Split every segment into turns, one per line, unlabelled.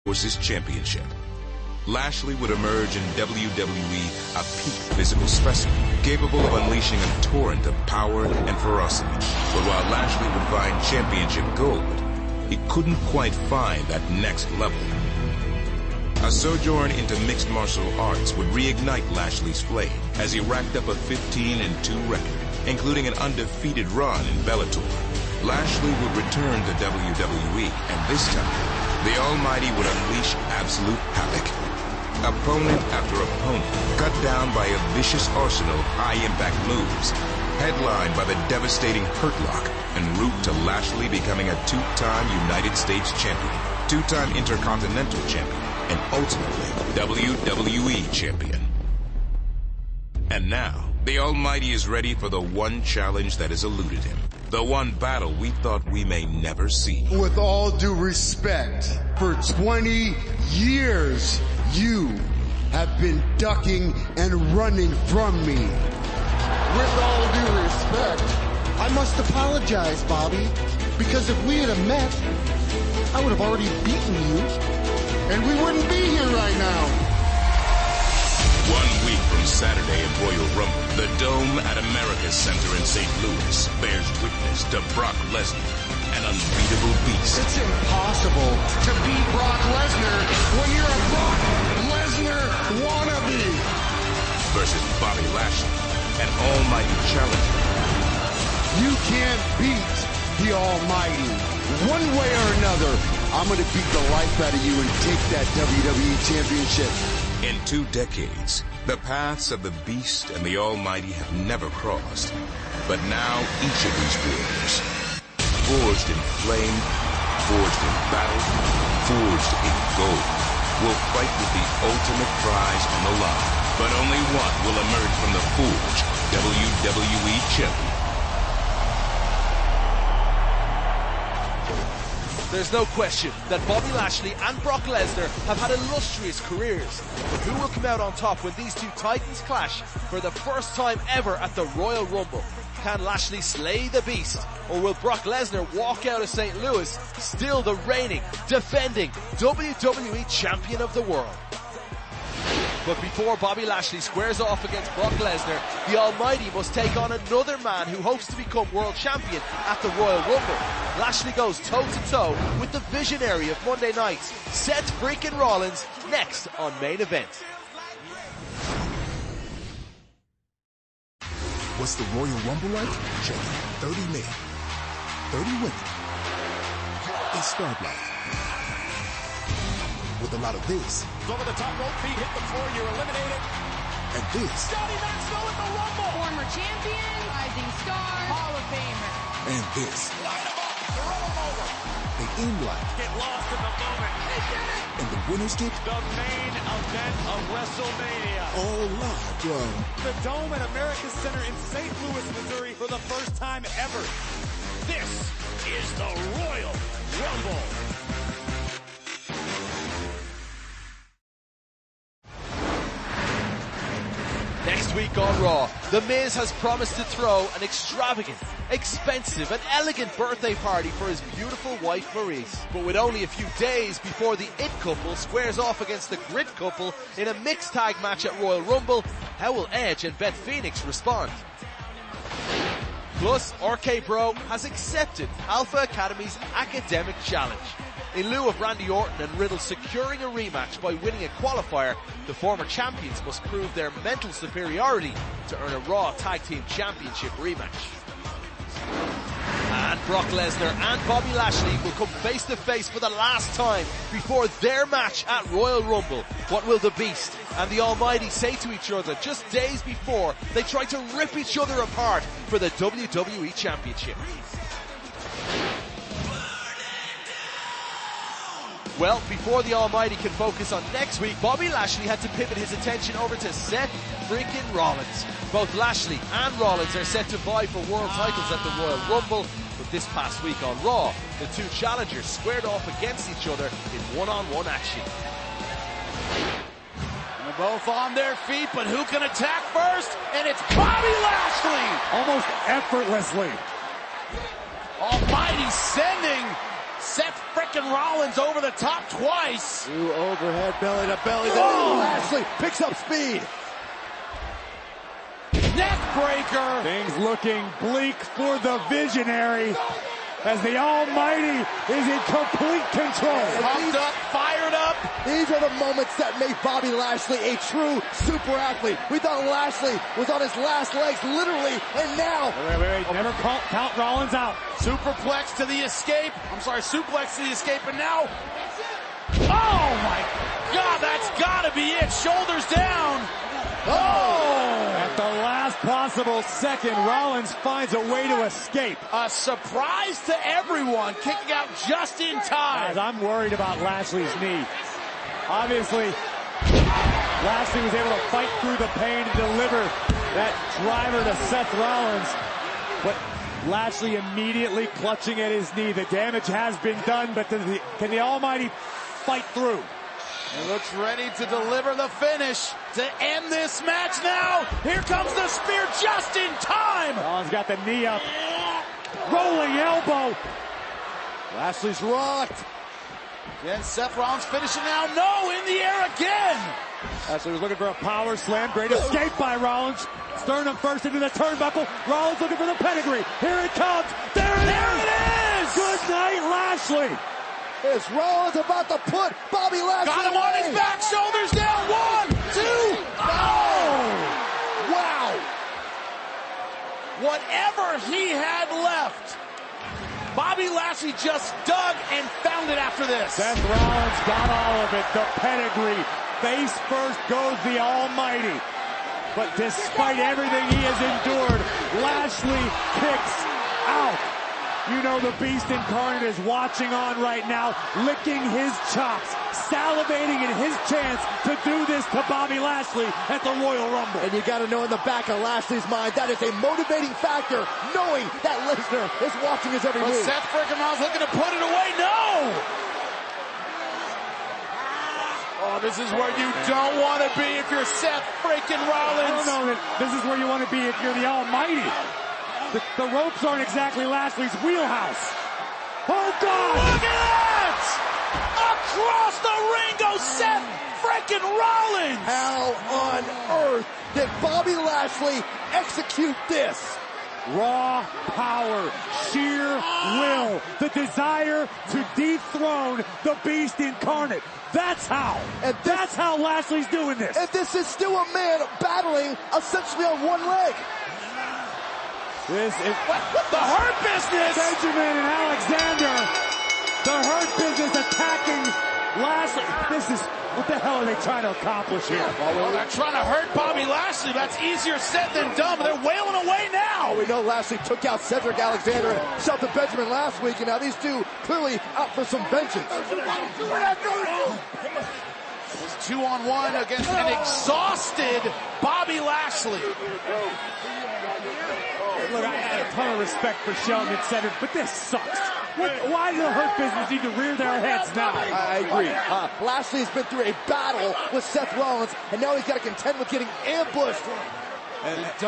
was his championship. Lashley would emerge in WWE a peak physical specimen, capable of unleashing a torrent of power and ferocity. But while Lashley would find championship gold, he couldn't quite find that next level. A sojourn into mixed martial arts would reignite Lashley's flame as he racked up a 15-2 record, including an undefeated run in Bellator. Lashley would return to WWE, and this time, the Almighty would unleash absolute havoc. Opponent after opponent, cut down by a vicious arsenal of high-impact moves, headlined by the devastating Hurt Lock, en route to Lashley becoming a two-time United States champion, two-time Intercontinental champion, and ultimately WWE champion. And now, the Almighty is ready for the one challenge that has eluded him, the one battle we thought we may never see.
With all due respect, for 20 years, you have been ducking and running from me. With all due respect, I must apologize, Bobby, because if we had met, I would have already beaten you, and we wouldn't be here right now.
1 week from Saturday at Royal Rumble, the Dome at America's Center in St. Louis bears witness to Brock Lesnar, an unbeatable beast.
It's impossible to beat Brock Lesnar when you're a Brock Lesnar wannabe.
Versus Bobby Lashley, an almighty challenger.
You can't beat the Almighty. One way or another, I'm going to beat the life out of you and take that WWE Championship.
In 2 decades, the paths of the Beast and the Almighty have never crossed. But now each of these warriors, forged in flame, forged in battle, forged in gold, will fight with the ultimate prize on the line. But only one will emerge from the forge, WWE Champion.
There's no question that Bobby Lashley and Brock Lesnar have had illustrious careers. But who will come out on top when these two titans clash for the first time ever at the Royal Rumble? Can Lashley slay the Beast, or will Brock Lesnar walk out of St. Louis still the reigning, defending WWE Champion of the World? But before Bobby Lashley squares off against Brock Lesnar, the Almighty must take on another man who hopes to become world champion at the Royal Rumble. Lashley goes toe-to-toe with the visionary of Monday nights, Seth freaking Rollins, next on Main Event.
What's the Royal Rumble like? Check it. 30 men, 30 women. It's Starblight. With a lot of this.
Over the top rope, feet hit the floor, you're eliminated.
And this.
Johnny Knoxville in the Rumble.
Former champion, rising star, Hall of Famer.
And this.
Line them up, throw them over.
They end like.
Get lost in the moment. They did it.
And the winners get.
The main event of WrestleMania.
All live from.
The Dome at America's Center in St. Louis, Missouri for the first time ever. This is the Royal Rumble.
Next week on Raw, The Miz has promised to throw an extravagant, expensive and elegant birthday party for his beautiful wife Maryse. But with only a few days before the It couple squares off against the Grit couple in a mixed tag match at Royal Rumble, how will Edge and Beth Phoenix respond? Plus, RK Bro has accepted Alpha Academy's academic challenge. In lieu of Randy Orton and Riddle securing a rematch by winning a qualifier, the former champions must prove their mental superiority to earn a Raw Tag Team Championship rematch. And Brock Lesnar and Bobby Lashley will come face to face for the last time before their match at Royal Rumble. What will the Beast and the Almighty say to each other just days before they try to rip each other apart for the WWE Championship? Well, before the Almighty can focus on next week, Bobby Lashley had to pivot his attention over to Seth freaking Rollins. Both Lashley and Rollins are set to vie for world titles at the Royal Rumble, but this past week on Raw, the two challengers squared off against each other in one-on-one action.
They're both on their feet, but who can attack first? And it's Bobby Lashley!
Almost effortlessly.
Almighty sending Seth frickin' Rollins over the top twice.
Two overhead belly to belly. Lashley picks up speed.
Neck breaker.
Things looking bleak for the Visionary as the Almighty is in complete control.
Pumped up, fired up.
These are the moments that make Bobby Lashley a true super athlete. We thought Lashley was on his last legs, literally, and now.
Wait. Never count Rollins out.
Superplex to the escape. Suplex to the escape, and now. Oh my God, that's gotta be it. Shoulders down.
At the last possible second, Rollins finds a way to escape.
A surprise to everyone, kicking out just in time.
Guys, I'm worried about Lashley's knee. Obviously, Lashley was able to fight through the pain and deliver that driver to Seth Rollins. But Lashley immediately clutching at his knee. The damage has been done, but can the Almighty fight through?
He looks ready to deliver the finish to end this match now. Here comes the spear just in time.
Rollins got the knee up. Rolling elbow.
Lashley's rocked.
Again, Seth Rollins finishing now. No, in the air again.
Lashley was looking for a power slam. Great escape by Rollins. Sternum first into the turnbuckle. Rollins looking for the pedigree. Here it comes. There it is. Good night, Lashley.
Is Rollins about to put Bobby Lashley
Got him on his back, shoulders down. 1, 2.
Oh! Wow!
Whatever he had left, Bobby Lashley just dug and found it after this.
Seth Rollins got all of it. The pedigree. Face first goes the Almighty. But despite everything he has endured, Lashley kicks out. You know the Beast Incarnate is watching on right now, licking his chops, salivating at his chance to do this to Bobby Lashley at the Royal Rumble.
And you got to know in the back of Lashley's mind, that is a motivating factor, knowing that Lesnar is watching his every move.
Seth frickin' Rollins looking to put it away. No! Oh, this is where you don't want to be if you're Seth frickin' Rollins.
I don't know that this is where you want to be if you're the Almighty. The ropes aren't exactly Lashley's wheelhouse. Oh, God!
Look at that! Across the ring goes Seth frickin' Rollins!
How on earth did Bobby Lashley execute this?
Raw power, sheer will, the desire to dethrone the Beast Incarnate. That's how. And that's how Lashley's doing this.
And this is still a man battling essentially on one leg.
This is
the Hurt Business.
Benjamin and Alexander. The Hurt Business attacking Lashley. This is, what the hell are they trying to accomplish here?
Well, they're trying to hurt Bobby Lashley. That's easier said than done. They're wailing away now.
We know Lashley took out Cedric Alexander and Shelton Benjamin last week, and now these two clearly out for some vengeance.
It's 2-on-1 against an exhausted Bobby Lashley.
Look, I had a ton of respect for Shelton and Cedric, but this sucks. Why do the Hurt Business need to rear their heads now?
I agree. Lashley's been through a battle with Seth Rollins, and now he's got to contend with getting ambushed.
That's a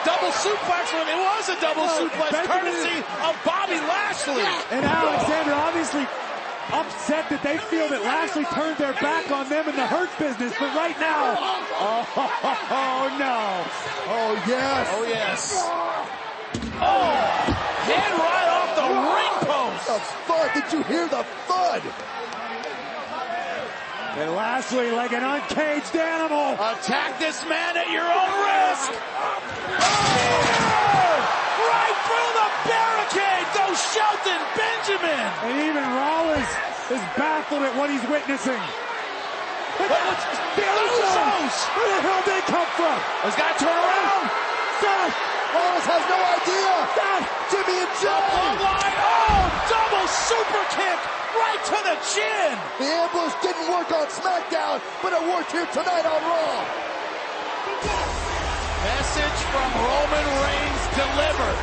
double suplex. It was a double suplex, courtesy of Bobby Lashley.
And Alexander obviously upset that they feel that Lashley turned their back on them in the Hurt Business, but right now, oh no.
Oh yes.
Oh yes. Oh, hand right off the ring post.
The thud, did you hear the thud?
And Lashley, like an uncaged animal.
Attack this man at your own risk. Right through the barricade goes Shelton Benjamin.
And even Rollins is baffled at what he's witnessing. The Usos! Where the hell did they come from?
He's got to turn around.
Seth! Rollins has no idea. Seth! Jimmy and Jay!
Oh, double super kick right to the chin.
The ambush didn't work on SmackDown, but it worked here tonight on Raw.
Message from Roman Reigns delivered.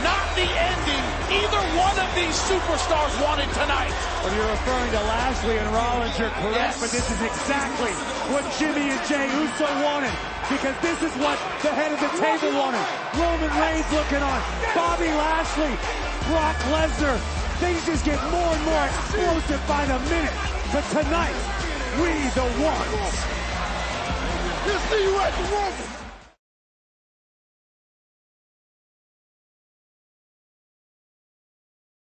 Not the ending either one of these superstars wanted tonight.
When you're referring to Lashley and Rollins, you're correct,
Yes.
but this is exactly what Jimmy and Jey Uso wanted, because this is what the head of the table wanted. Roman Reigns looking on, Bobby Lashley, Brock Lesnar. Things just get more and more explosive by the minute. But tonight, we the ones.
We'll see you at the Rumble.